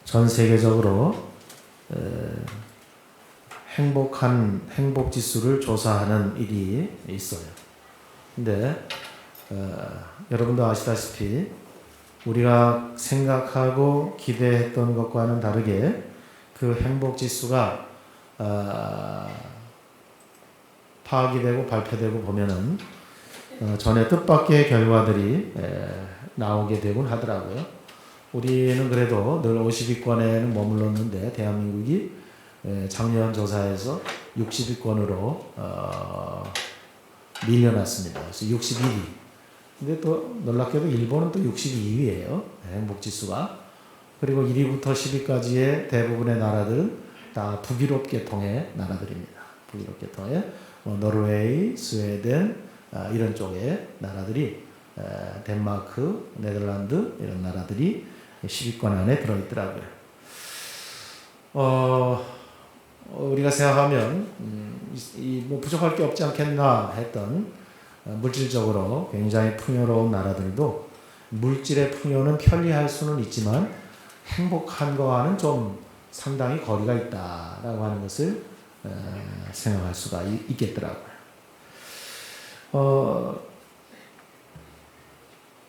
전 세계적으로 행복 지수를 조사하는 일이 있어요. 근데 여러분도 아시다시피 우리가 생각하고 기대했던 것과는 다르게 그 행복 지수가 파악이 되고 발표되고 보면은 전에 뜻밖의 결과들이 나오게 되곤 하더라고요. 우리는 그래도 늘 50위권에는 머물렀는데 대한민국이 작년 조사에서 60위권으로 밀려났습니다. 그래서 61위. 근데 또 놀랍게도 일본은 또 62위예요. 행복지수가. 그리고 1위부터 10위까지의 대부분의 나라들은 다 북유럽계통의 나라들입니다. 북유럽계통의 노르웨이, 스웨덴 이런 쪽의 나라들이 덴마크, 네덜란드 이런 나라들이 10위권 안에 들어있더라고요. 우리가 생각하면 뭐 부족할 게 없지 않겠나 했던 물질적으로 굉장히 풍요로운 나라들도 물질의 풍요는 편리할 수는 있지만 행복한 거와는 좀 상당히 거리가 있다라고 하는 것을 생각할 수가 있겠더라고요.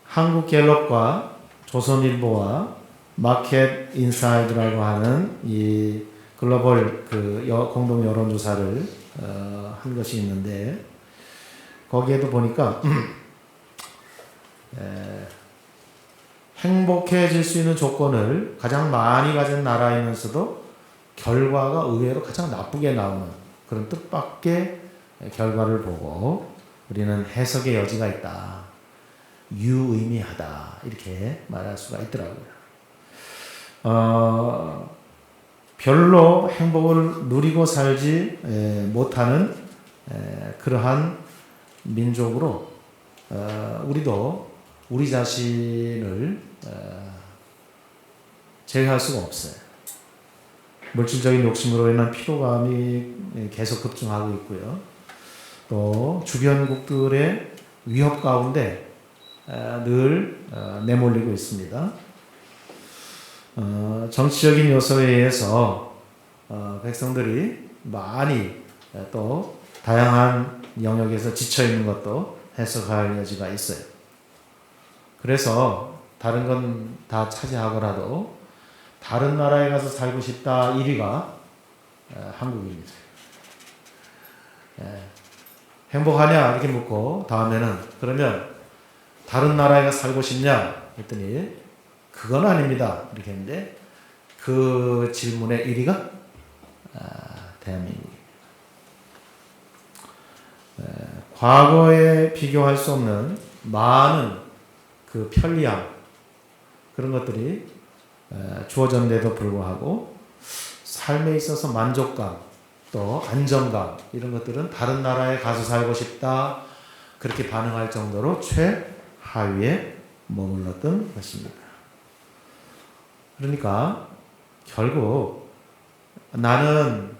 한국갤럽과 조선일보와 마켓 인사이드라고 하는 이 글로벌 공동 여론조사를 한 것이 있는데 거기에도 보니까 행복해질 수 있는 조건을 가장 많이 가진 나라이면서도 결과가 의외로 가장 나쁘게 나오는 그런 뜻밖의 결과를 보고 우리는 해석의 여지가 있다. 유의미하다. 이렇게 말할 수가 있더라고요. 별로 행복을 누리고 살지 못하는 그러한 민족으로 우리도 우리 자신을 제외할 수가 없어요. 물질적인 욕심으로 인한 피로감이 계속 급증하고 있고요. 또 주변국들의 위협 가운데 늘 내몰리고 있습니다. 정치적인 요소에 의해서 백성들이 많이 또 다양한 영역에서 지쳐있는 것도 해석할 여지가 있어요. 그래서 다른 건 다 차지하더라도 다른 나라에 가서 살고 싶다 1위가 한국입니다. 행복하냐 이렇게 묻고 다음에는 그러면 다른 나라에 가서 살고 싶냐 했더니 그건 아닙니다 이렇게 했는데 그 질문의 1위가 대한민국입니다. 과거에 비교할 수 없는 많은 그 편리함 그런 것들이 주어졌는데도 불구하고 삶에 있어서 만족감 또 안정감 이런 것들은 다른 나라에 가서 살고 싶다 그렇게 반응할 정도로 최하위에 머물렀던 것입니다. 그러니까 결국 나는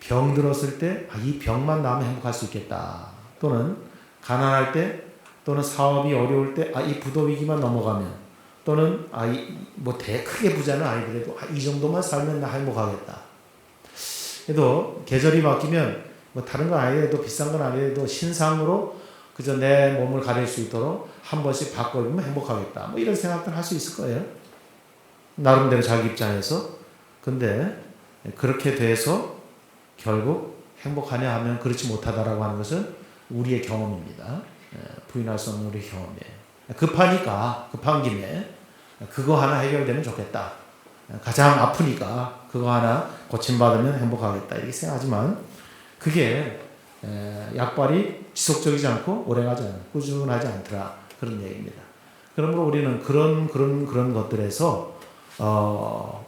병 들었을 때 이 병만 나으면 행복할 수 있겠다 또는 가난할 때 또는 사업이 어려울 때 이 부도위기만 넘어가면 또는 뭐 크게 부자는 아니더라도 이 정도만 살면 나 행복하겠다. 그래도 계절이 바뀌면 뭐 다른 건 아니더라도 비싼 건 아니더라도 신상으로 그저 내 몸을 가릴 수 있도록 한 번씩 바꿔 입으면 행복하겠다. 뭐 이런 생각들 할 수 있을 거예요. 나름대로 자기 입장에서. 근데 그렇게 돼서 결국 행복하냐 하면 그렇지 못하다라고 하는 것은 우리의 경험입니다. 부인할 수 없는 우리의 경험이에요. 급한 김에 그거 하나 해결되면 좋겠다. 가장 아프니까 그거 하나 고침받으면 행복하겠다. 이렇게 생각하지만 그게 약발이 지속적이지 않고 오래가지 않고 꾸준하지 않더라. 그런 얘기입니다. 그러므로 우리는 그런 것들에서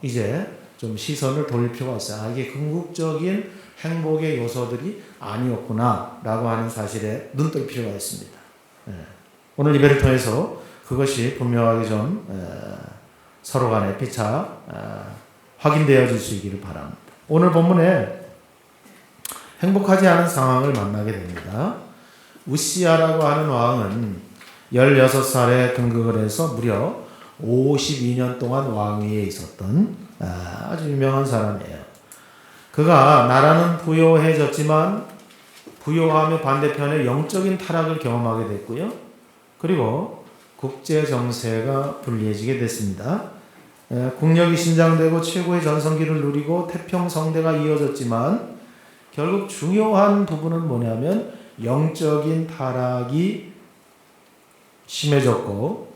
이제 좀 시선을 돌릴 필요가 있어요. 이게 궁극적인 행복의 요소들이 아니었구나 라고 하는 사실에 눈뜰 필요가 있습니다. 오늘 예배를 통해서 그것이 분명하게 좀 서로 간에 피차 확인되어질 수 있기를 바랍니다. 오늘 본문에 행복하지 않은 상황을 만나게 됩니다. 우시야라고 하는 왕은 16살에 등극을 해서 무려 52년 동안 왕위에 있었던 아주 유명한 사람이에요. 그가 나라는 부요해졌지만 부요함의 반대편에 영적인 타락을 경험하게 됐고요. 그리고 국제 정세가 불리해지게 됐습니다. 국력이 신장되고 최고의 전성기를 누리고 태평성대가 이어졌지만 결국 중요한 부분은 뭐냐면 영적인 타락이 심해졌고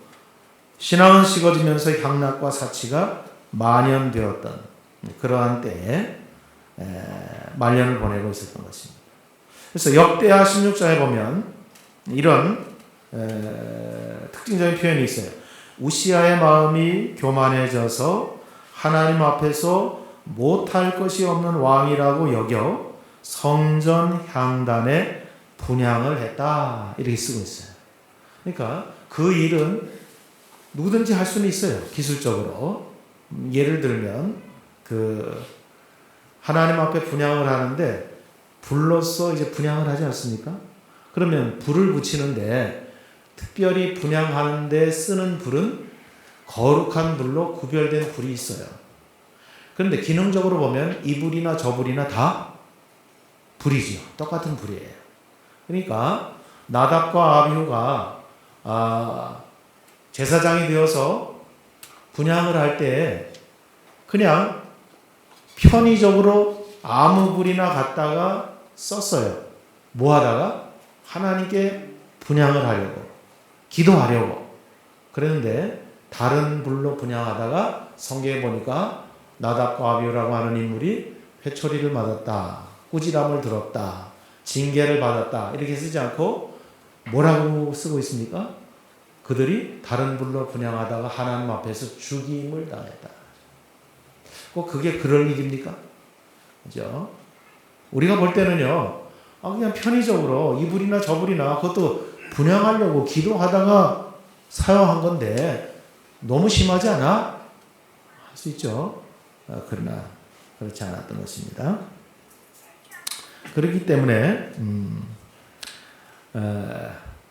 신앙은 식어지면서 향락과 사치가 만연되었던 그러한 때에 말년을 보내고 있었던 것입니다. 그래서 역대하 16장에 보면 이런 특징적인 표현이 있어요. 우시아의 마음이 교만해져서 하나님 앞에서 못할 것이 없는 왕이라고 여겨 성전 향단에 분향을 했다. 이렇게 쓰고 있어요. 그러니까 그 일은 누구든지 할 수는 있어요. 기술적으로. 예를 들면 하나님 앞에 분향을 하는데 불로써 이제 분향을 하지 않습니까? 그러면 불을 붙이는데 특별히 분향하는데 쓰는 불은 거룩한 불로 구별된 불이 있어요. 그런데 기능적으로 보면 이 불이나 저 불이나 다 불이죠. 똑같은 불이에요. 그러니까 나답과 아비후가 제사장이 되어서 분향을 할 때 그냥 편의적으로 아무 불이나 갖다가 썼어요. 뭐 하다가? 하나님께 분향을 하려고, 기도하려고. 그랬는데 다른 불로 분향하다가 성경에 보니까 나답과 아비후라고 하는 인물이 회초리를 맞았다, 꾸지람을 들었다, 징계를 받았다 이렇게 쓰지 않고 뭐라고 쓰고 있습니까? 그들이 다른 불로 분향하다가 하나님 앞에서 죽임을 당했다. 꼭 그게 그럴 일입니까? 그죠? 우리가 볼 때는요, 그냥 편의적으로 이 불이나 저 불이나 그것도 분향하려고 기도하다가 사용한 건데 너무 심하지 않아? 할 수 있죠. 그러나 그렇지 않았던 것입니다. 그렇기 때문에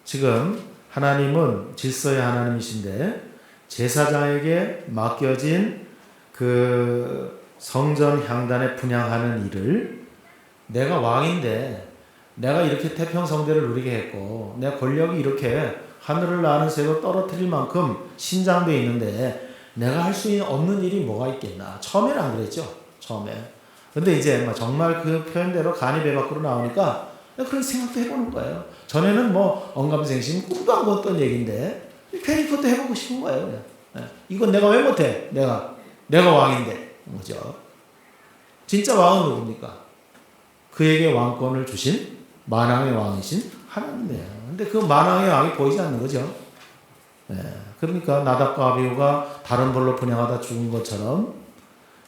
지금 하나님은 질서의 하나님이신데 제사장에게 맡겨진 그 성전 향단에 분향하는 일을 내가 왕인데 내가 이렇게 태평성대를 누리게 했고 내 권력이 이렇게 하늘을 나는 새로 떨어뜨릴 만큼 신장되어 있는데 내가 할 수 없는 일이 뭐가 있겠나. 처음에는 안 그랬죠. 처음에. 근데 이제 정말 그 표현대로 간이 배 밖으로 나오니까 그런 생각도 해보는 거예요. 전에는 언감생심 꿈도 안 꿨던 얘기인데 괜히 그것도 해보고 싶은 거예요. 이건 내가 왜 못해? 내가 왕인데. 뭐죠? 진짜 왕은 누굽니까? 그에게 왕권을 주신 만왕의 왕이신 하나님이에요. 근데 그 만왕의 왕이 보이지 않는 거죠. 그러니까 나답과 아비후가 다른 벌로 분향하다 죽은 것처럼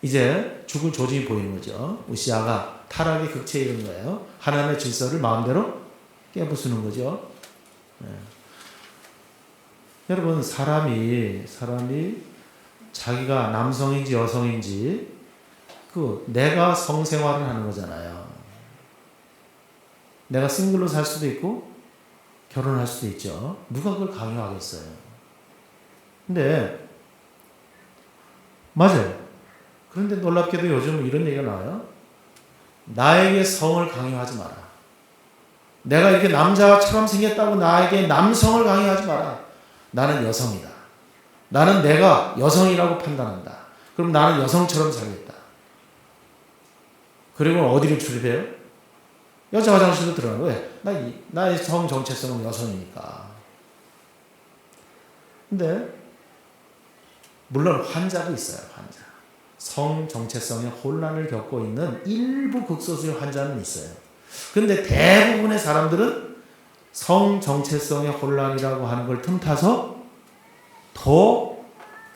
이제 죽을 조짐이 보이는 거죠. 우시아가 타락의 극치에 이른 거예요. 하나님의 질서를 마음대로 깨부수는 거죠. 여러분 사람이 자기가 남성인지 여성인지 내가 성생활을 하는 거잖아요. 내가 싱글로 살 수도 있고 결혼할 수도 있죠. 누가 그걸 강요하겠어요. 근데 맞아요. 그런데 놀랍게도 요즘 이런 얘기가 나와요. 나에게 성을 강요하지 마라. 내가 이렇게 남자처럼 생겼다고 나에게 남성을 강요하지 마라. 나는 여성이다. 나는 내가 여성이라고 판단한다. 그럼 나는 여성처럼 살겠다. 그리고 어디를 출입해요? 여자 화장실로 들어가는 거예요. 나의 성 정체성은 여성이니까. 근데 물론 환자도 있어요. 환자. 성 정체성의 혼란을 겪고 있는 일부 극소수의 환자는 있어요. 그런데 대부분의 사람들은 성 정체성의 혼란이라고 하는 걸 틈타서 더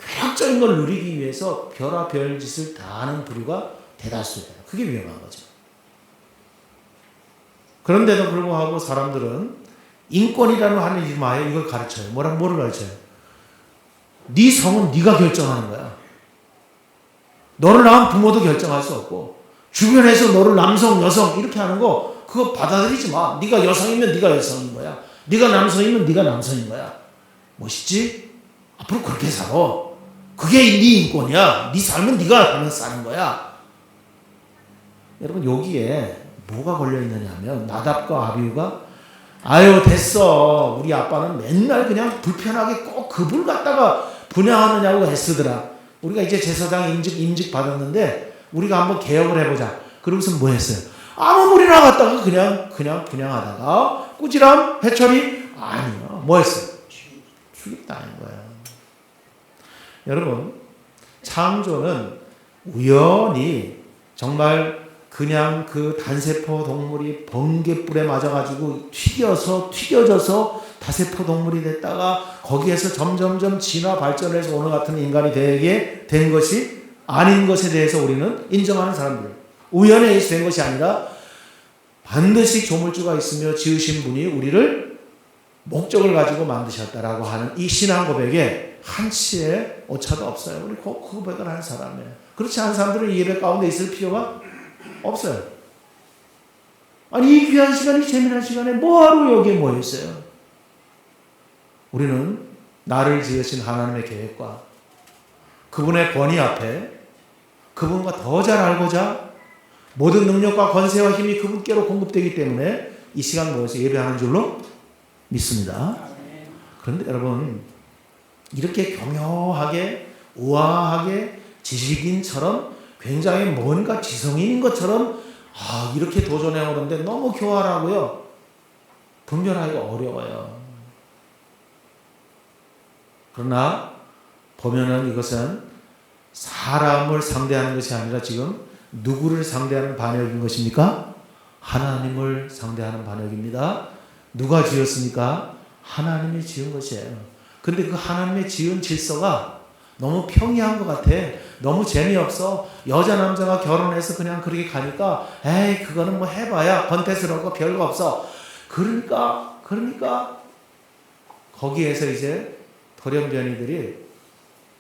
쾌락적인 걸 누리기 위해서 별의별 짓을 다 하는 부류가 대다수예요. 그게 위험한 거죠. 그런데도 불구하고 사람들은 인권이라는 하는 이름하에 이걸 가르쳐요. 뭐를 가르쳐요? 네 성은 네가 결정하는 거야. 너를 낳은 부모도 결정할 수 없고 주변에서 너를 남성, 여성 이렇게 하는 거 그거 받아들이지 마. 네가 여성이면 네가 여성인 거야. 네가 남성이면 네가 남성인 거야. 멋있지? 앞으로 그렇게 살아. 그게 네 인권이야. 네 삶은 네가 하면서 사는 거야. 여러분 여기에 뭐가 걸려있느냐 하면 나답과 아비후가 아유 됐어. 우리 아빠는 맨날 그냥 불편하게 꼭 그불 갖다가 분양하느냐고 애쓰더라. 우리가 이제 제사장 임직 받았는데 우리가 한번 개혁을 해보자. 그러고서 뭐 했어요? 아무 물이나 갖다가 그냥 분양하다가 꾸지람 해처리 아니요. 뭐 했어요? 죽였다는 거예요. 여러분 창조는 우연히 정말 그냥 그 단세포 동물이 번개불에 맞아가지고 튀겨져서 다세포 동물이 됐다가 거기에서 점점점 진화 발전해서 오늘 같은 인간이 되게 된 것이 아닌 것에 대해서 우리는 인정하는 사람들. 우연에 의해서 된 것이 아니라 반드시 조물주가 있으며 지으신 분이 우리를 목적을 가지고 만드셨다라고 하는 이 신앙 고백에 한치의 오차도 없어요. 우리 그 고백을 하는 사람이에요. 그렇지 않은 사람들은 이 예배 가운데 있을 필요가 없어요. 아니 이 귀한 시간, 이 재미난 시간에 뭐하러 여기에 모여있어요? 우리는 나를 지으신 하나님의 계획과 그분의 권위 앞에 그분과 더 잘 알고자 모든 능력과 권세와 힘이 그분께로 공급되기 때문에 이 시간 모여서 예배하는 줄로 믿습니다. 그런데 여러분 이렇게 교묘하게 우아하게 지식인처럼 굉장히 뭔가 지성인인 것처럼 이렇게 도전해 오는데 너무 교활하고요. 분별하기가 어려워요. 그러나 보면은 이것은 사람을 상대하는 것이 아니라 지금 누구를 상대하는 반역인 것입니까? 하나님을 상대하는 반역입니다. 누가 지었습니까? 하나님이 지은 것이에요. 근데 그 하나님의 지은 질서가 너무 평이한 것 같아. 너무 재미없어. 여자 남자가 결혼해서 그냥 그렇게 가니까 에이 그거는 뭐 해봐야 권태스러운 거 별거 없어. 그러니까 거기에서 이제 돌연변이들이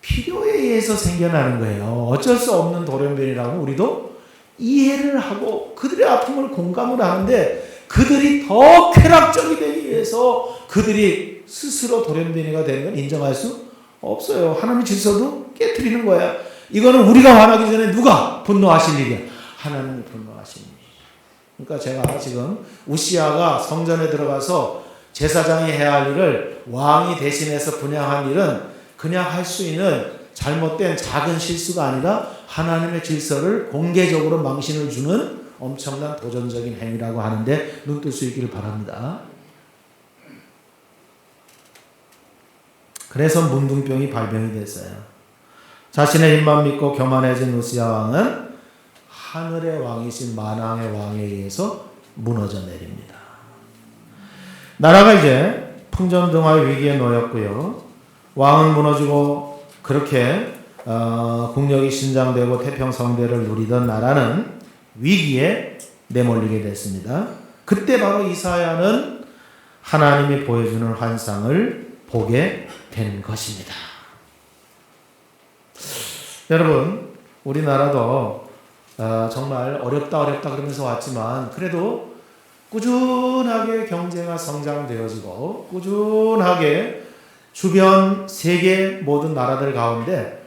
필요에 의해서 생겨나는 거예요. 어쩔 수 없는 돌연변이라고 우리도 이해를 하고 그들의 아픔을 공감을 하는데 그들이 더 쾌락적이 되기 위해서 그들이 스스로 돌연변이가 되는 건 인정할 수 없어요. 하나님의 질서도 깨트리는 거야. 이거는 우리가 화나기 전에 누가 분노하실 일이야? 하나님이 분노하실 일. 그러니까 제가 지금 우시아가 성전에 들어가서 제사장이 해야 할 일을 왕이 대신해서 분양한 일은 그냥 할 수 있는 잘못된 작은 실수가 아니라 하나님의 질서를 공개적으로 망신을 주는 엄청난 도전적인 행위라고 하는데 눈 뜰 수 있기를 바랍니다. 그래서 문둥병이 발병이 됐어요. 자신의 힘만 믿고 교만해진 우시아 왕은 하늘의 왕이신 만왕의 왕에 의해서 무너져 내립니다. 나라가 이제 풍전등화의 위기에 놓였고요. 왕은 무너지고 그렇게 국력이 신장되고 태평성대를 누리던 나라는 위기에 내몰리게 됐습니다. 그때 바로 이사야는 하나님이 보여주는 환상을 보게 된 것입니다. 여러분 우리나라도 정말 어렵다 그러면서 왔지만 그래도 꾸준하게 경제가 성장되어지고 꾸준하게 주변 세계 모든 나라들 가운데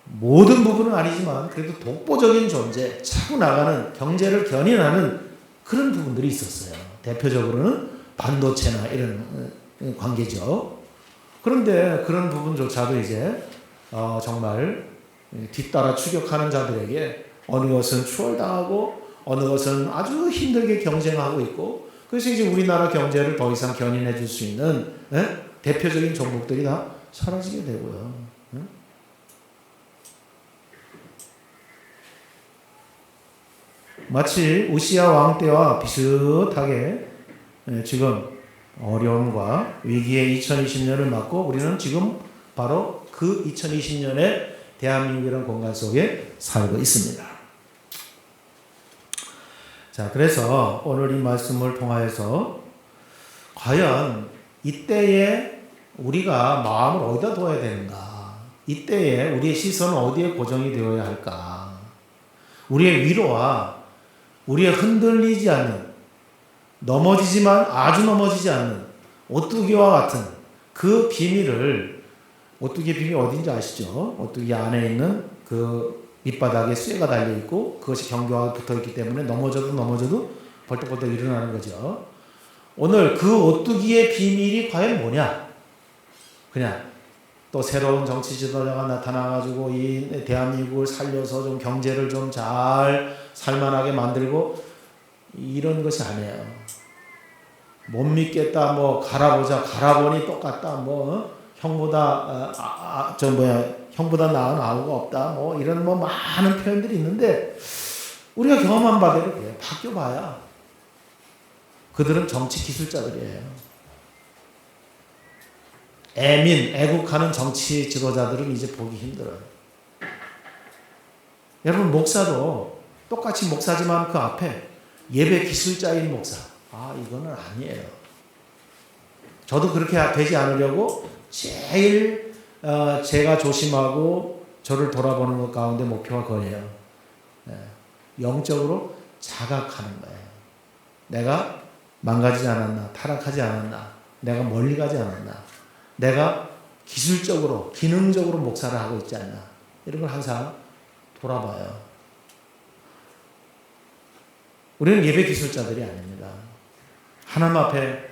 모든 부분은 아니지만 그래도 독보적인 존재, 차고 나가는 경제를 견인하는 그런 부분들이 있었어요. 대표적으로는 반도체나 이런 관계죠. 그런데 그런 부분조차도 이제 정말 뒤따라 추격하는 자들에게 어느 것은 추월당하고 어느 것은 아주 힘들게 경쟁하고 있고 그래서 이제 우리나라 경제를 더 이상 견인해 줄 수 있는 대표적인 종목들이 다 사라지게 되고요. 마치 우시아 왕 때와 비슷하게 지금 어려움과 위기의 2020년을 맞고 우리는 지금 바로 그 2020년에 대한민국이라는 공간 속에 살고 있습니다. 자, 그래서 오늘 이 말씀을 통하여서 과연 이때에 우리가 마음을 어디다 둬야 되는가? 이때에 우리의 시선은 어디에 고정이 되어야 할까? 우리의 위로와 우리의 흔들리지 않는 넘어지지만 아주 넘어지지 않는 오뚜기와 같은 그 비밀을 오뚜기의 비밀이 어딘지 아시죠? 오뚜기 안에 있는 그 밑바닥에 쇠가 달려있고 그것이 경계하고 붙어있기 때문에 넘어져도 벌떡벌떡 일어나는 거죠. 오늘 그 오뚜기의 비밀이 과연 뭐냐? 그냥 또 새로운 정치 지도자가 나타나가지고 이 대한민국을 살려서 좀 경제를 좀 잘 살만하게 만들고 이런 것이 아니에요. 못 믿겠다, 뭐 갈아보자, 갈아보니 똑같다, 뭐 형보다 형보다 나은 아우가 없다, 뭐 이런 뭐 많은 표현들이 있는데 우리가 경험한 바대로 그래요. 바뀌어봐야 그들은 정치 기술자들이에요. 애국하는 정치 지도자들은 이제 보기 힘들어요. 여러분, 목사도 똑같이 목사지만 그 앞에 예배 기술자인 목사, 이거는 아니에요. 저도 그렇게 되지 않으려고 제일 제가 조심하고 저를 돌아보는 것 가운데 목표가 그거예요. 영적으로 자각하는 거예요. 내가 망가지지 않았나, 타락하지 않았나, 내가 멀리 가지 않았나, 내가 기술적으로, 기능적으로 목사를 하고 있지 않나, 이런 걸 항상 돌아봐요. 우리는 예배 기술자들이 아닙니다. 하나님 앞에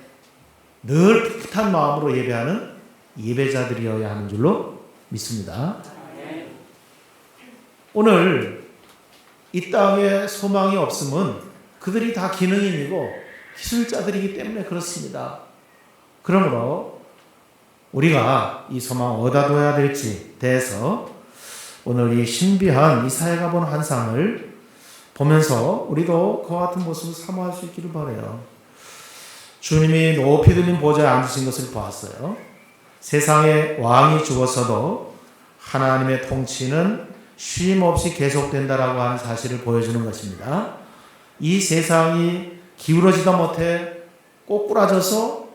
늘 풋풋한 마음으로 예배하는 예배자들이어야 하는 줄로 믿습니다. 오늘 이 땅에 소망이 없음은 그들이 다 기능인이고 기술자들이기 때문에 그렇습니다. 그러므로 우리가 이 소망을 어디다 둬야 될지 대해서 오늘 이 신비한 이사야가 본 환상을 보면서 우리도 그와 같은 모습을 사모할 수 있기를 바라요. 주님이 높이 들린 보좌에 앉으신 것을 보았어요. 세상에 왕이 죽었어도 하나님의 통치는 쉼 없이 계속된다라고 하는 사실을 보여주는 것입니다. 이 세상이 기울어지다 못해 꼬꾸라져서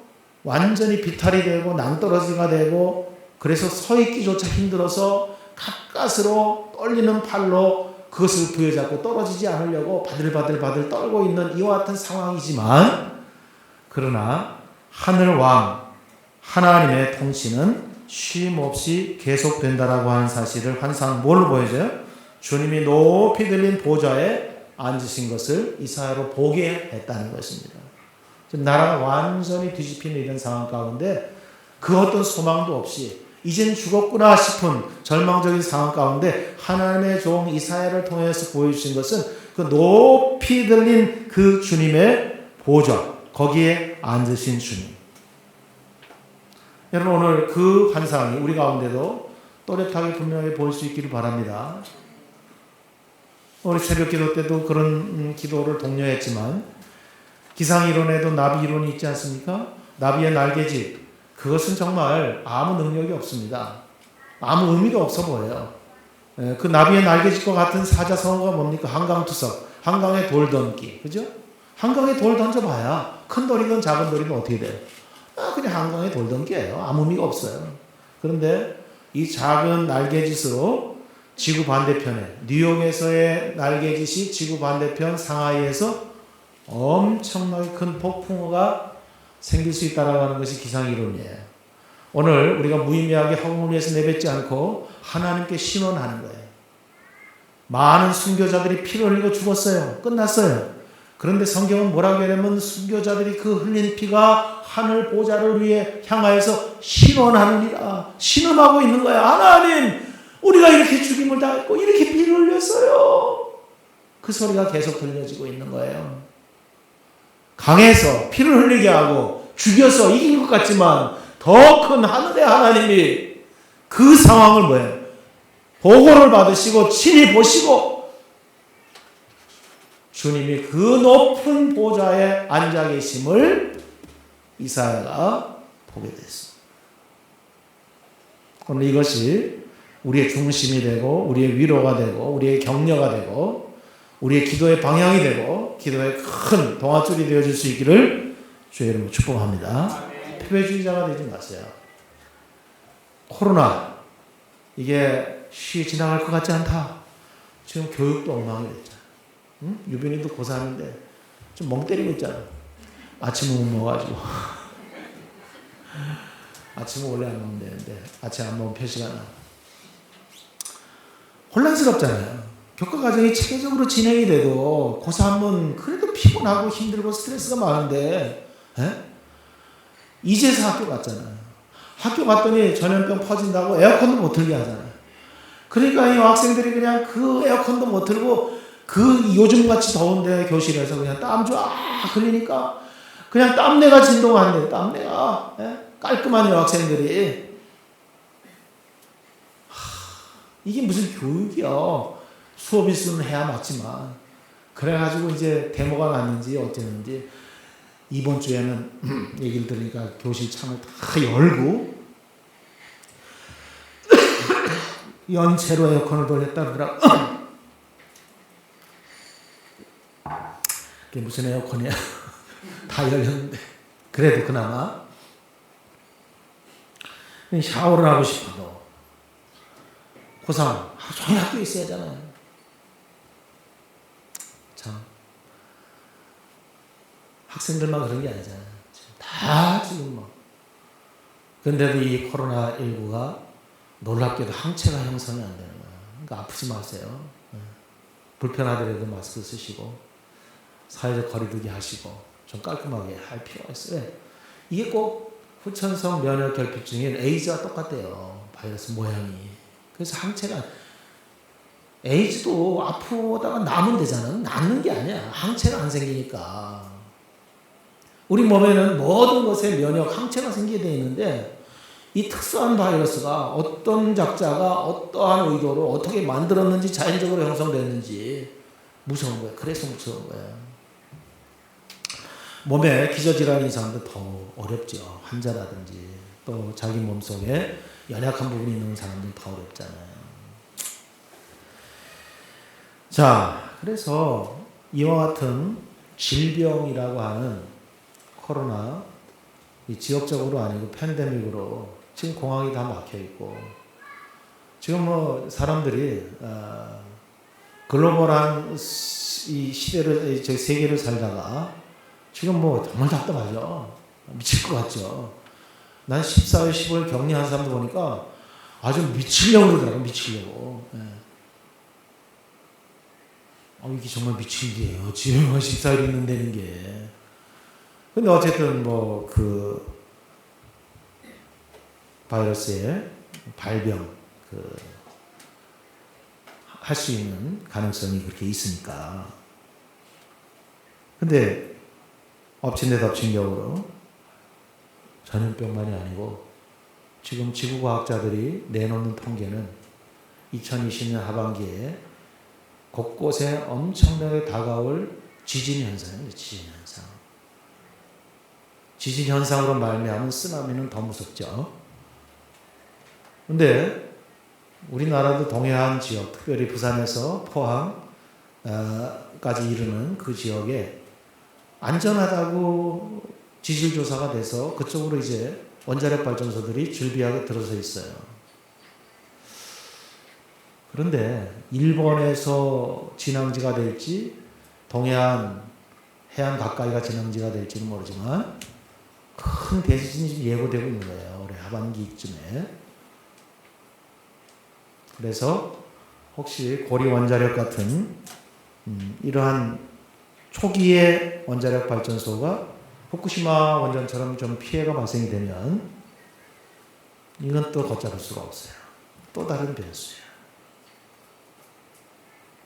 완전히 비탈이 되고 낭떠러지가 되고 그래서 서 있기조차 힘들어서 가까스로 떨리는 팔로 그것을 부여잡고 떨어지지 않으려고 바들바들 떨고 있는 이와 같은 상황이지만, 그러나 하늘 왕 하나님의 통치는 쉼 없이 계속된다라고 하는 사실을 환상 뭘로 보여줘요? 주님이 높이 들린 보좌에 앉으신 것을 이사야로 보게 했다는 것입니다. 나라가 완전히 뒤집히는 이런 상황 가운데 그 어떤 소망도 없이 이젠 죽었구나 싶은 절망적인 상황 가운데 하나님의 종 이사야를 통해서 보여주신 것은 그 높이 들린 그 주님의 보좌, 거기에 앉으신 주님. 여러분, 오늘 그 환상이 우리 가운데도 또렷하게 분명히 보일 수 있기를 바랍니다. 우리 새벽 기도 때도 그런 기도를 독려했지만 기상이론에도 나비이론이 있지 않습니까? 나비의 날개짓, 그것은 정말 아무 능력이 없습니다. 아무 의미가 없어 보여요. 그 나비의 날개짓과 같은 사자성어가 뭡니까? 한강투석, 한강에 돌 던기, 그죠? 한강에 돌 던져봐야 큰 돌이든 작은 돌이든 어떻게 돼요? 그냥 한강에 돌 던기예요. 아무 의미가 없어요. 그런데 이 작은 날개짓으로 지구 반대편에, 뉴욕에서의 날개짓이 지구 반대편 상하이에서 엄청나게 큰 폭풍우가 생길 수 있다라고 하는 것이 기상이론이에요. 오늘 우리가 무의미하게 허공을 위해서 내뱉지 않고 하나님께 신원하는 거예요. 많은 순교자들이 피를 흘리고 죽었어요. 끝났어요. 그런데 성경은 뭐라고 하냐면 순교자들이 그 흘린 피가 하늘 보좌를 위해 향하여서 신원하느니라. 신음하고 있는 거야. 하나님, 우리가 이렇게 죽임을 당했고 이렇게 피를 흘렸어요. 그 소리가 계속 들려지고 있는 거예요. 강해서 피를 흘리게 하고 죽여서 이긴 것 같지만 더 큰 하늘의 하나님이 그 상황을 뭐예요? 보고를 받으시고 친히 보시고 주님이 그 높은 보좌에 앉아 계심을 이사야가 보게 됐습니다. 오늘 이것이 우리의 중심이 되고 우리의 위로가 되고 우리의 격려가 되고 우리의 기도의 방향이 되고 기도의 큰 동아줄이 되어줄 수 있기를 주의 이름으로 축복합니다. 패배주의자가 되지 마세요. 코로나 이게 쉬 지나갈 것 같지 않다. 지금 교육도 엉망이 됐잖아. 응? 유빈이도 고3인데 좀 멍 때리고 있잖아. 아침을 못 먹어가지고. 아침은 원래 안 먹으면 되는데 아침 안 먹으면 표시가 나. 혼란스럽잖아요. 교과 과정이 체계적으로 진행이 돼도 고3은 그래도 피곤하고 힘들고 스트레스가 많은데 이제서 학교 갔잖아요. 학교 갔더니 전염병 퍼진다고 에어컨도 못 틀게 하잖아요. 그러니까 이 학생들이 그냥 그 에어컨도 못 틀고 그 요즘같이 더운데 교실에서 그냥 땀 쫙 흘리니까 그냥 땀내가 진동한대. 땀내가. 깔끔한 여학생들이. 이게 무슨 교육이야. 수업 일수는 해야 맞지만. 그래가지고 이제 데모가 났는지 어쨌는지 이번 주에는 얘기를 들으니까 교실 창을 다 열고 연체로 에어컨을 돌렸다 그러더라고. 그게 무슨 에어컨이야. 다 열렸는데. 그래도 그나마 샤워를 하고 싶어도 고3 하루 종일 학교에 있어야 하잖아요. 참 학생들만 그런 게 아니잖아요. 다 지금 뭐. 그런데도 이 코로나19가 놀랍게도 항체가 형성이 안 되는 거야. 그러니까 아프지 마세요. 불편하더라도 마스크 쓰시고 사회적 거리두기 하시고 좀 깔끔하게 할 필요가 있어요. 이게 꼭 후천성 면역 결핍증인 에이즈와 똑같대요. 바이러스 모양이. 그래서 항체가 에이즈도 아프다가 나면 되잖아. 낫는 게 아니야. 항체가 안 생기니까. 우리 몸에는 모든 것에 면역 항체가 생기게 되어 있는데 이 특수한 바이러스가 어떤 작자가 어떠한 의도로 어떻게 만들었는지 자연적으로 형성됐는지 무서운 거야. 그래서 무서운 거야. 몸에 기저질환이 있으면 더 어렵죠. 환자라든지 또 자기 몸속에 연약한 부분이 있는 사람들 더 어렵잖아요. 자, 그래서 이와 같은 질병이라고 하는 코로나 이 지역적으로 아니고 팬데믹으로 지금 공항이 다 막혀 있고 지금 뭐 사람들이 글로벌한 이 시대를 저 세계를 살다가 지금 뭐 정말 답답하죠. 미칠 것 같죠. 난 14일, 15일 격리한 사람도 보니까 아주 미치려고 그러더라고. 미치려고. 이게 정말 미친 일이에요. 지금 14일 있는다는 게. 근데 어쨌든 뭐 그 바이러스의 발병 할 수 있는 가능성이 그렇게 있으니까. 근데 엎친 데 덮친 격으로 전염병만이 아니고 지금 지구과학자들이 내놓는 통계는 2020년 하반기에 곳곳에 엄청나게 다가올 지진 현상입니다. 지진 현상. 지진 현상으로 말미암은 쓰나미는 더 무섭죠. 근데 우리나라도 동해안 지역, 특별히 부산에서 포항까지 이르는 그 지역에 안전하다고 지질 조사가 돼서 그쪽으로 이제 원자력 발전소들이 줄비하게 들어서 있어요. 그런데 일본에서 진앙지가 될지 동해안 해안 가까이가 진앙지가 될지는 모르지만 큰 대지진이 지금 예고되고 있는 거예요. 올해 하반기쯤에. 그래서 혹시 고리 원자력 같은 이러한 초기의 원자력 발전소가 후쿠시마 원전처럼 좀 피해가 발생이 되면 이건 또 걷잡을 수가 없어요. 또 다른 변수예요.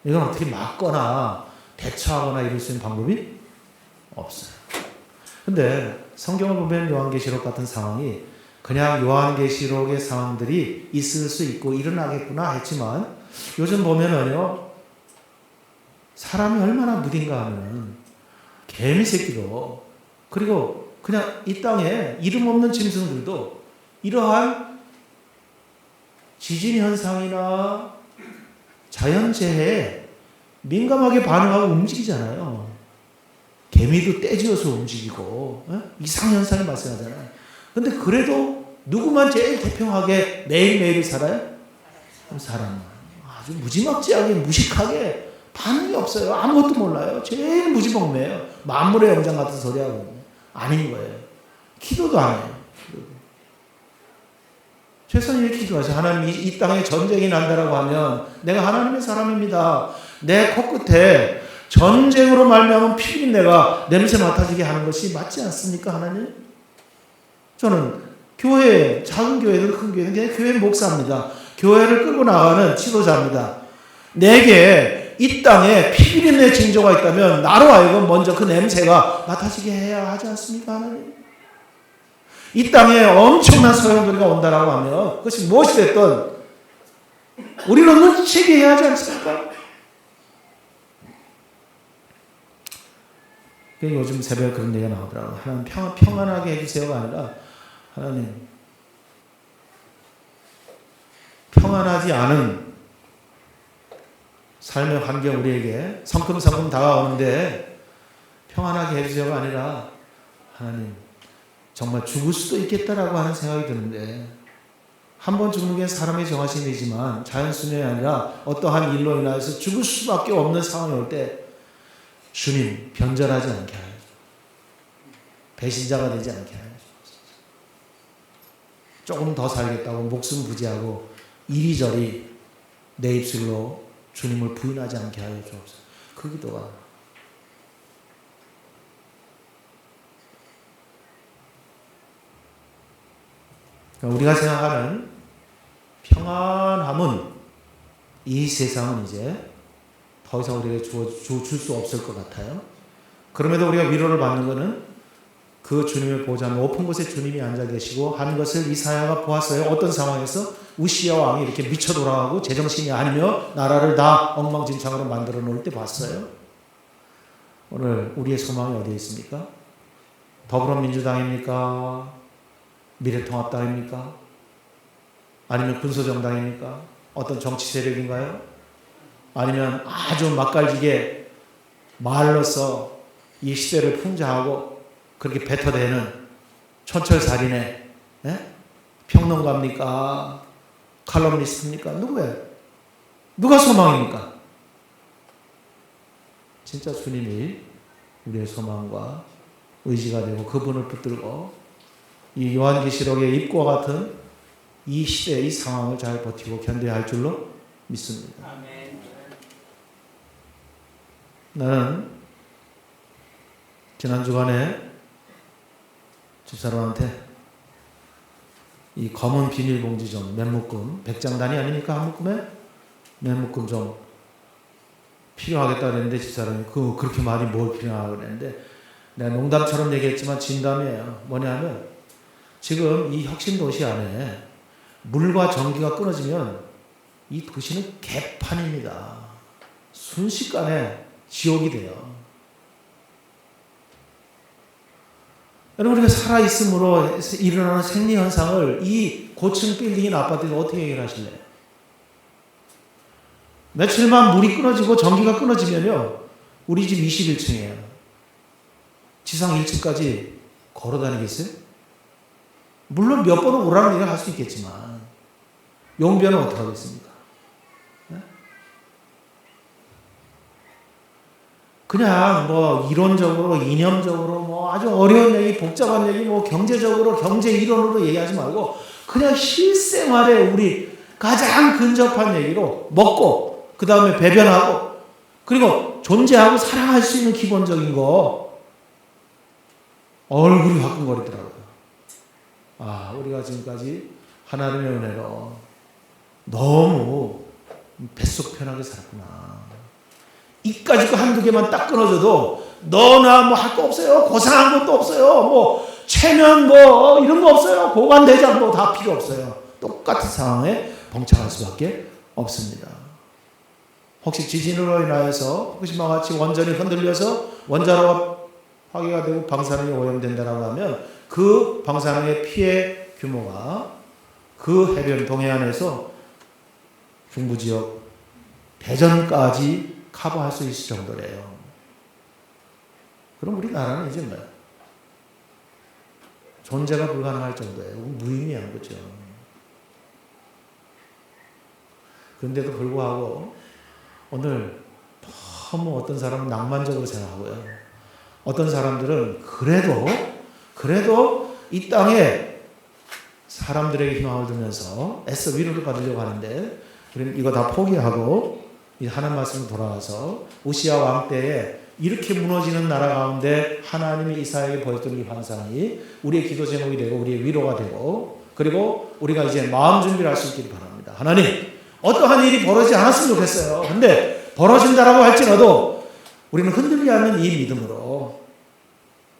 이건 어떻게 막거나 대처하거나 이럴 수 있는 방법이 없어요. 근데 성경을 보면 요한계시록 같은 상황이 그냥 요한계시록의 상황들이 있을 수 있고 일어나겠구나 했지만 요즘 보면은요 사람이 얼마나 무딘가 하면 개미 새끼도 그리고 그냥 이 땅에 이름 없는 짐승들도 이러한 지진 현상이나 자연재해에 민감하게 반응하고 움직이잖아요. 개미도 떼지어서 움직이고 이상현상이 발생하잖아요. 근데 그래도 누구만 제일 태평하게 매일매일 살아요? 사람. 아주 무지막지하게 무식하게 반응이 없어요. 아무것도 몰라요. 제일 무지몽매예요. 만물의 영장 같은 소리 하고 아닌 거예요. 기도도 안 해요. 최선을 이렇게 기도하세요. 하나님, 이 땅에 전쟁이 난다라고 하면 내가 하나님의 사람입니다. 내 코끝에 전쟁으로 말미암은 피인 내가 냄새 맡아지게 하는 것이 맞지 않습니까, 하나님? 저는 교회, 작은 교회든 큰 교회든 그냥 교회 목사입니다. 교회를 끌고 나가는 지도자입니다. 내게 이 땅에 피비린내 징조가 있다면 나로 하여금 먼저 그 냄새가 맡아지게 해야 하지 않습니까, 하나님? 이 땅에 엄청난 소용돌이가 온다라고 하면 그것이 무엇이 됐든 우리는 눈치채게 해야 하지 않습니까? 요즘 새벽에 그런 얘기가 나오더라고요. 하나님 평안하게 해주세요가 아니라 하나님 평안하지 않은 삶의 환경 우리에게 성큼성큼 다가오는데 평안하게 해주세요가 아니라 하나님 정말 죽을 수도 있겠다라고 하는 생각이 드는데 한 번 죽는 게 사람의 정하신 일이지만 자연순환이 아니라 어떠한 일로 인해서 죽을 수밖에 없는 상황이 올 때 주님 변절하지 않게 하여 배신자가 되지 않게 하여 조금 더 살겠다고 목숨 부지하고 이리저리 내 입술로 주님을 부인하지 않게 하여 주옵소서. 그 기도가 우리가 생각하는 평안함은 이 세상은 이제 더 이상 우리에게 줄 수 없을 것 같아요. 그럼에도 우리가 위로를 받는 것은 그 주님을 보자면 높은 곳에 주님이 앉아 계시고 한 것을 이사야가 보았어요. 어떤 상황에서 우시야 왕이 이렇게 미쳐 돌아가고 제정신이 아니며 나라를 다 엉망진창으로 만들어 놓을 때 봤어요. 오늘 우리의 소망이 어디에 있습니까? 더불어민주당입니까? 미래통합당입니까? 아니면 군소정당입니까? 어떤 정치 세력인가요? 아니면 아주 맛깔지게 말로써 이 시대를 풍자하고 그렇게 뱉어대는 촌철살인의 평론가입니까? 칼럼니스트입니까? 누구예요? 누가 소망입니까? 진짜 주님이 우리의 소망과 의지가 되고 그분을 붙들고 이 요한계시록의 입과 같은 이 시대, 이 상황을 잘 버티고 견뎌야 할 줄로 믿습니다. 아멘. 나는 지난 주간에 집사람한테 이 검은 비닐봉지 좀 몇 묶음, 100장 단위 아닙니까? 한 묶음에 몇 묶음 좀 필요하겠다 그랬는데 집사람이 그렇게 많이 뭘 필요하냐고 그랬는데 내가 농담처럼 얘기했지만 진담이에요. 뭐냐면 지금 이 혁신도시 안에 물과 전기가 끊어지면 이 도시는 개판입니다. 순식간에 지옥이 돼요. 여러분 우리가 살아있음으로 일어나는 생리현상을 이 고층 빌딩인 아파트에서 어떻게 해결하실래요? 며칠만 물이 끊어지고 전기가 끊어지면요 우리 집 21층이에요. 지상 1층까지 걸어다니겠어요? 물론 몇 번은 오라는 얘기를 할 수 있겠지만 용변은 어떻게 하겠습니까? 그냥 뭐 이론적으로 이념적으로 뭐 아주 어려운 얘기 복잡한 얘기 뭐 경제적으로 경제 이론으로 얘기하지 말고 그냥 실생활에 우리 가장 근접한 얘기로 먹고 그 다음에 배변하고 그리고 존재하고 사랑할 수 있는 기본적인 거 얼굴이 화끈거리더라고요. 아 우리가 지금까지 하나님의 은혜로 너무 뱃속 편하게 살았구나. 이까짓 거 한두 개만 딱 끊어져도 너나 뭐 할 거 없어요. 고상한 것도 없어요. 뭐 체면 뭐 이런 거 없어요. 보관대장 뭐 다 필요 없어요. 똑같은 상황에 봉착할 수밖에 없습니다. 혹시 지진으로 인하여서 후쿠시마 같이 원전이 흔들려서 원자로가 파괴가 되고 방사능이 오염된다고 하면 그 방사능의 피해 규모가 그 해변 동해안에서 중부지역 대전까지 커버할 수 있을 정도래요. 그럼 우리나라는 이제 뭐 존재가 불가능할 정도예요. 무의미한 거죠. 그런데도 불구하고 오늘 너무 어떤 사람은 낭만적으로 생각하고요. 어떤 사람들은 그래도 이 땅에 사람들에게 희망을 주면서 애써 위로를 받으려고 하는데 우리는 이거 다 포기하고 이 하나님 말씀으로 돌아와서 우시야 왕 때에 이렇게 무너지는 나라 가운데 하나님이 이사야에게 보였던 이 환상이 우리의 기도 제목이 되고 우리의 위로가 되고 그리고 우리가 이제 마음 준비를 할 수 있기를 바랍니다. 하나님, 어떠한 일이 벌어지지 않았으면 좋겠어요. 근데 벌어진다라고 할지라도 우리는 흔들리지 않는 이 믿음으로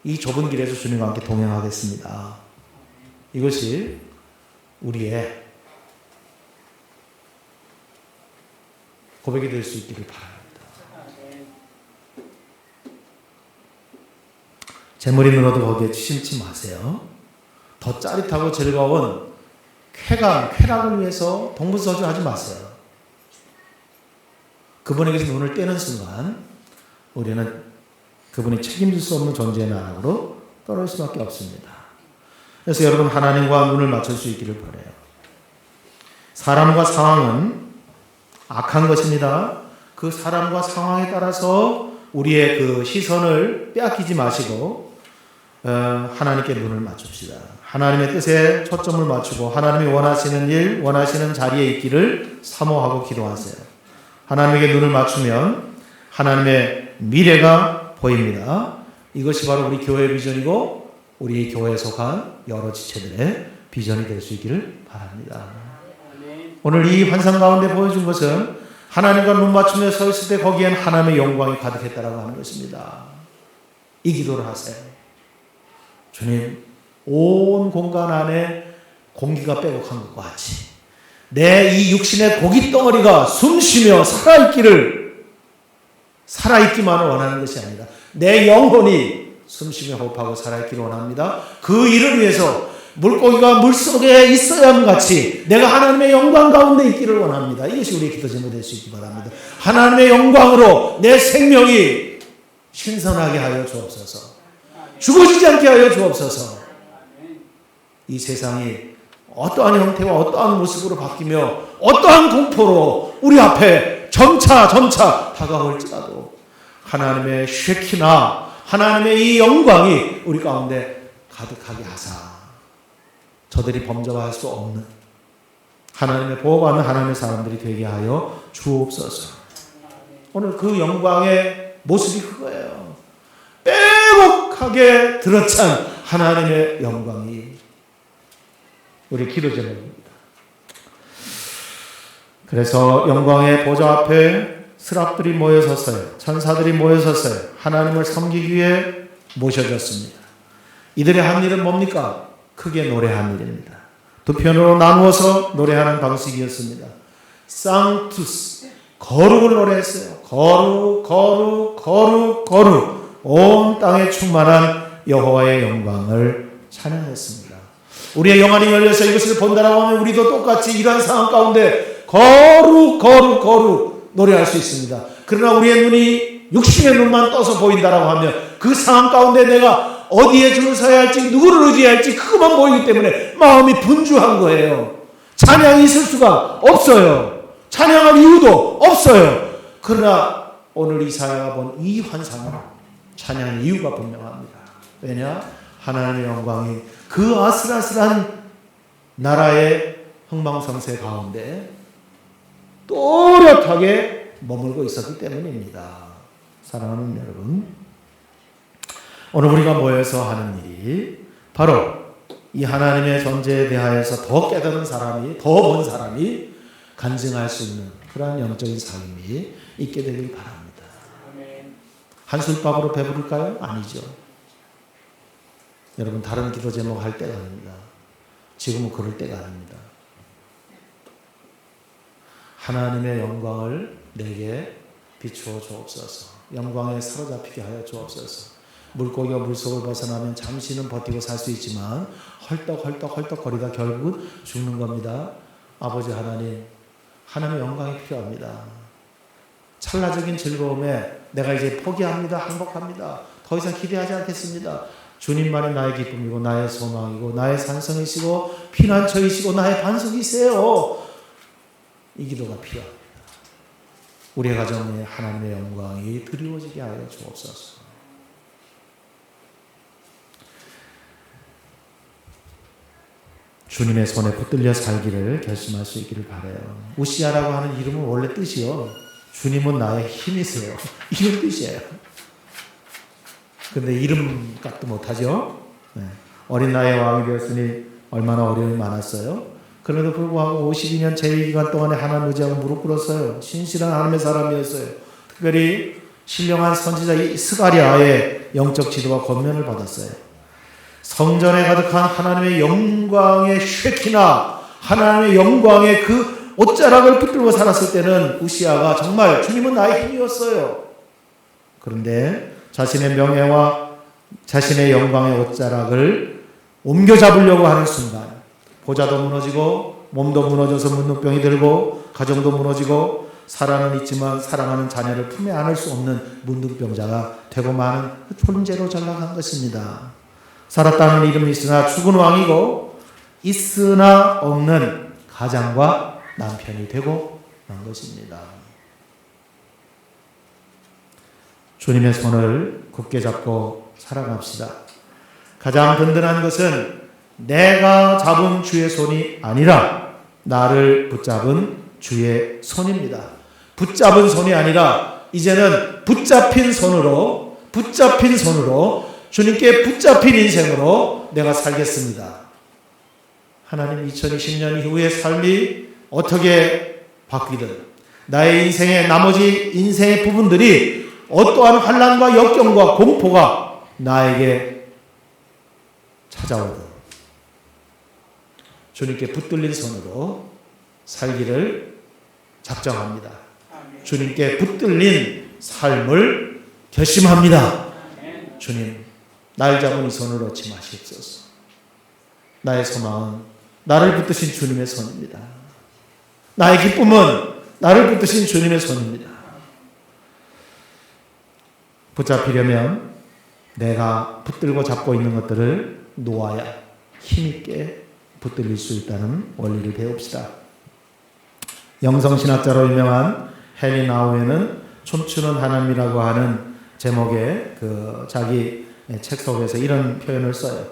이 좁은 길에서 주님과 함께 동행하겠습니다. 이것이 우리의 고백이 될 수 있기를 바랍니다. 재물이 늘어도 거기에 심지 마세요. 더 짜릿하고 즐거운 쾌락을 위해서 동분서주하지 마세요. 그분에게서 눈을 떼는 순간 우리는 그분이 책임질 수 없는 존재의 나락으로 떨어질 수밖에 없습니다. 그래서 여러분 하나님과 눈을 맞출 수 있기를 바라요. 사람과 상황은 악한 것입니다. 그 사람과 상황에 따라서 우리의 그 시선을 빼앗기지 마시고 하나님께 눈을 맞춥시다. 하나님의 뜻에 초점을 맞추고 하나님이 원하시는 일, 원하시는 자리에 있기를 사모하고 기도하세요. 하나님에게 눈을 맞추면 하나님의 미래가 보입니다. 이것이 바로 우리 교회의 비전이고 우리 교회에 속한 여러 지체들의 비전이 될 수 있기를 바랍니다. 오늘 이 환상 가운데 보여준 것은 하나님과 눈 맞추며 서 있을 때 거기엔 하나님의 영광이 가득했다라고 하는 것입니다. 이 기도를 하세요. 주님, 온 공간 안에 공기가 빼곡한 것과 같이 내 이 육신의 고기 덩어리가 숨쉬며 살아있기만을 원하는 것이 아니라 내 영혼이 숨쉬며 호흡하고 살아있기를 원합니다. 그 일을 위해서 물고기가 물속에 있어야 같이 내가 하나님의 영광 가운데 있기를 원합니다. 이것이 우리의 기도 제목이 될 수 있기 바랍니다. 하나님의 영광으로 내 생명이 신선하게 하여 주옵소서. 죽어지지 않게 하여 주옵소서. 이 세상이 어떠한 형태와 어떠한 모습으로 바뀌며 어떠한 공포로 우리 앞에 점차 다가올지라도 하나님의 쉐키나 하나님의 이 영광이 우리 가운데 가득하게 하사 저들이 범접할 수 없는 하나님의 보호받는 하나님의 사람들이 되게 하여 주옵소서. 오늘 그 영광의 모습이 그거예요. 빼곡하게 들어찬 하나님의 영광이 우리 기도 제목입니다. 그래서 영광의 보좌 앞에 스랍들이 모여섰어요. 천사들이 모여섰어요. 하나님을 섬기기 위해 모셔졌습니다. 이들의 한 일은 뭡니까? 크게 노래한 일입니다. 두 편으로 나누어서 노래하는 방식이었습니다. 상투스, 거룩을 노래했어요. 거룩 온 땅에 충만한 여호와의 영광을 찬양했습니다. 우리의 영안이 열려서 이것을 본다라고 하면 우리도 똑같이 이러한 상황 가운데 거룩 노래할 수 있습니다. 그러나 우리의 눈이 육신의 눈만 떠서 보인다라고 하면 그 상황 가운데 내가 어디에 줄을 서야 할지 누구를 의지해야 할지 그것만 보이기 때문에 마음이 분주한 거예요. 찬양이 있을 수가 없어요. 찬양할 이유도 없어요. 그러나 오늘 이사야가 본 이 환상은 찬양의 이유가 분명합니다. 왜냐? 하나님의 영광이 그 아슬아슬한 나라의 흥망성쇠 가운데 또렷하게 머물고 있었기 때문입니다. 사랑하는 여러분, 오늘 우리가 모여서 하는 일이 바로 이 하나님의 존재에 대하여서 더 깨달은 사람이, 더 본 사람이 간증할 수 있는 그러한 영적인 삶이 있게 되길 바랍니다. 한술밥으로 배부를까요? 아니죠. 여러분, 다른 기도 제목 할 때가 아닙니다. 지금은 그럴 때가 아닙니다. 하나님의 영광을 내게 비추어 주옵소서. 영광에 사로잡히게 하여 주옵소서. 물고기가 물속을 벗어나면 잠시는 버티고 살 수 있지만 헐떡거리다 결국은 죽는 겁니다. 아버지 하나님, 하나님의 영광이 필요합니다. 찰나적인 즐거움에 내가 이제 포기합니다. 항복합니다. 더 이상 기대하지 않겠습니다. 주님만이 나의 기쁨이고 나의 소망이고 나의 산성이시고 피난처이시고 나의 반석이세요. 이 기도가 필요합니다. 우리의 가정에 하나님의 영광이 드리워지게 하여 주옵소서. 주님의 손에 붙들려 살기를 결심할 수 있기를 바라요. 우시아라고 하는 이름은 원래 뜻이요. 주님은 나의 힘이세요. 이런 뜻이에요. 근데 이름 값도 못하죠. 네. 어린 나이에 왕이 되었으니 얼마나 어려움이 많았어요. 그럼에도 불구하고 52년 재위기간 동안에 하나님 의지하고 무릎 꿇었어요. 신실한 하나님의 사람이었어요. 특별히 신령한 선지자 이 스가랴의 영적 지도와 권면을 받았어요. 성전에 가득한 하나님의 영광의 쉐키나 하나님의 영광의 그 옷자락을 붙들고 살았을 때는 우시아가 정말 주님은 나의 힘이었어요. 그런데 자신의 명예와 자신의 영광의 옷자락을 옮겨 잡으려고 하는 순간 보좌도 무너지고 몸도 무너져서 문둥병이 들고 가정도 무너지고 살아는 있지만 사랑하는 자녀를 품에 안을 수 없는 문둥병자가 되고 마는 존재로 전락한 것입니다. 살았다는 이름이 있으나 죽은 왕이고 있으나 없는 가장과 남편이 되고 만 것입니다. 주님의 손을 굳게 잡고 살아갑시다. 가장 든든한 것은 내가 잡은 주의 손이 아니라 나를 붙잡은 주의 손입니다. 붙잡은 손이 아니라 이제는 붙잡힌 손으로 주님께 붙잡힌 인생으로 내가 살겠습니다. 하나님 2020년 이후의 삶이 어떻게 바뀌든 나의 인생의 나머지 인생의 부분들이 어떠한 환난과 역경과 공포가 나에게 찾아오든 주님께 붙들린 손으로 살기를 작정합니다. 주님께 붙들린 삶을 결심합니다. 주님, 날 잡은 이 손을 놓지 마시옵소서. 나의 소망은 나를 붙드신 주님의 손입니다. 나의 기쁨은 나를 붙드신 주님의 손입니다. 붙잡히려면 내가 붙들고 잡고 있는 것들을 놓아야 힘있게 붙들릴 수 있다는 원리를 배웁시다. 영성신학자로 유명한 헨리 나우에는 춤추는 하나님이라고 하는 제목의 그 자기 책 속에서 이런 표현을 써요.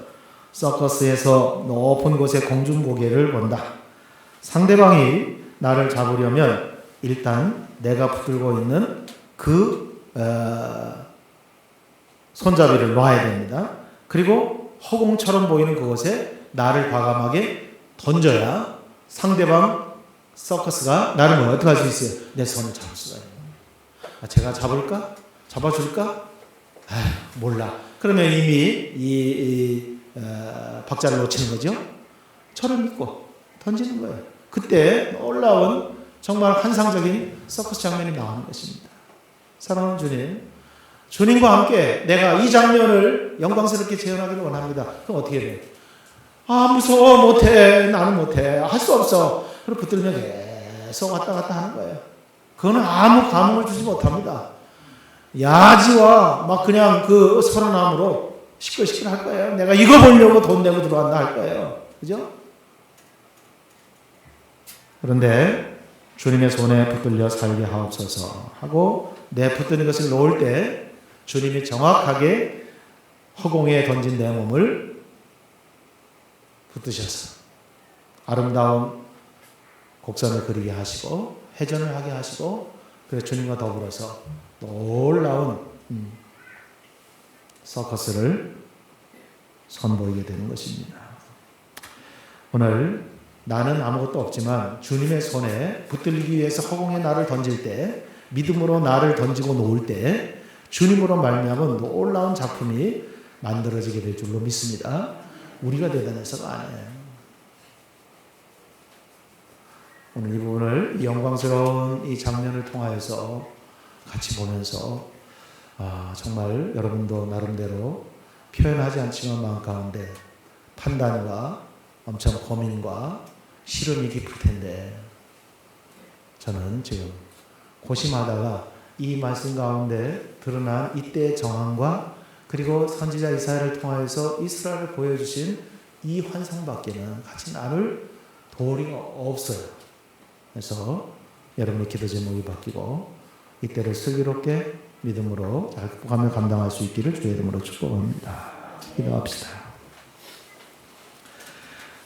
서커스에서 높은 곳에 공중고개를 본다. 상대방이 나를 잡으려면 일단 내가 붙들고 있는 그 손잡이를 놔야 됩니다. 그리고 허공처럼 보이는 그곳에 나를 과감하게 던져야 상대방 서커스가 나를 어떻게 할 수 있어요? 내 손을 잡을 수가 있어요. 제가 잡을까? 잡아줄까? 몰라. 그러면 이미 박자를 놓치는 거죠. 저를 믿고 던지는 거예요. 그때 놀라운 정말 환상적인 서커스 장면이 나오는 것입니다. 사랑하는 주님, 주님과 함께 내가 이 장면을 영광스럽게 재현하기를 원합니다. 그럼 어떻게 돼요? 무서워, 못해, 나는 못해, 할 수 없어. 그리고 붙들면 계속 왔다 갔다 하는 거예요. 그거는 아무 감흥을 주지 못합니다. 야지와 막 그냥 그 서른함으로 시끌시끌 할 거예요. 내가 이거 보려고 돈 내고 들어왔나 할 거예요. 그죠? 그런데 주님의 손에 붙들려 살게 하옵소서 하고 내 붙드는 것을 놓을 때 주님이 정확하게 허공에 던진 내 몸을 붙드셔서 아름다운 곡선을 그리게 하시고 회전을 하게 하시고 그래서 주님과 더불어서 놀라운 서커스를 선보이게 되는 것입니다. 오늘 나는 아무것도 없지만 주님의 손에 붙들리기 위해서 허공에 나를 던질 때 믿음으로 나를 던지고 놓을 때 주님으로 말미암은 놀라운 작품이 만들어지게 될 줄로 믿습니다. 우리가 대단해서가 아니에요. 오늘 이 부분을 영광스러운 이 장면을 통하여서 같이 보면서 정말 여러분도 나름대로 표현하지 않지만 마음 가운데 판단과 엄청 고민과 시름이 깊을 텐데 저는 지금 고심하다가 이 말씀 가운데 드러난 이때의 정황과 그리고 선지자 이사야를 통하여서 이스라엘을 보여주신 이 환상밖에는 같이 나눌 도리가 없어요. 그래서 여러분의 기도 제목이 바뀌고 이때를 슬기롭게 믿음으로 잘 극복하며 감당할 수 있기를 주의 이름으로 축복합니다. 기도합시다.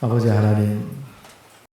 아버지 하나님,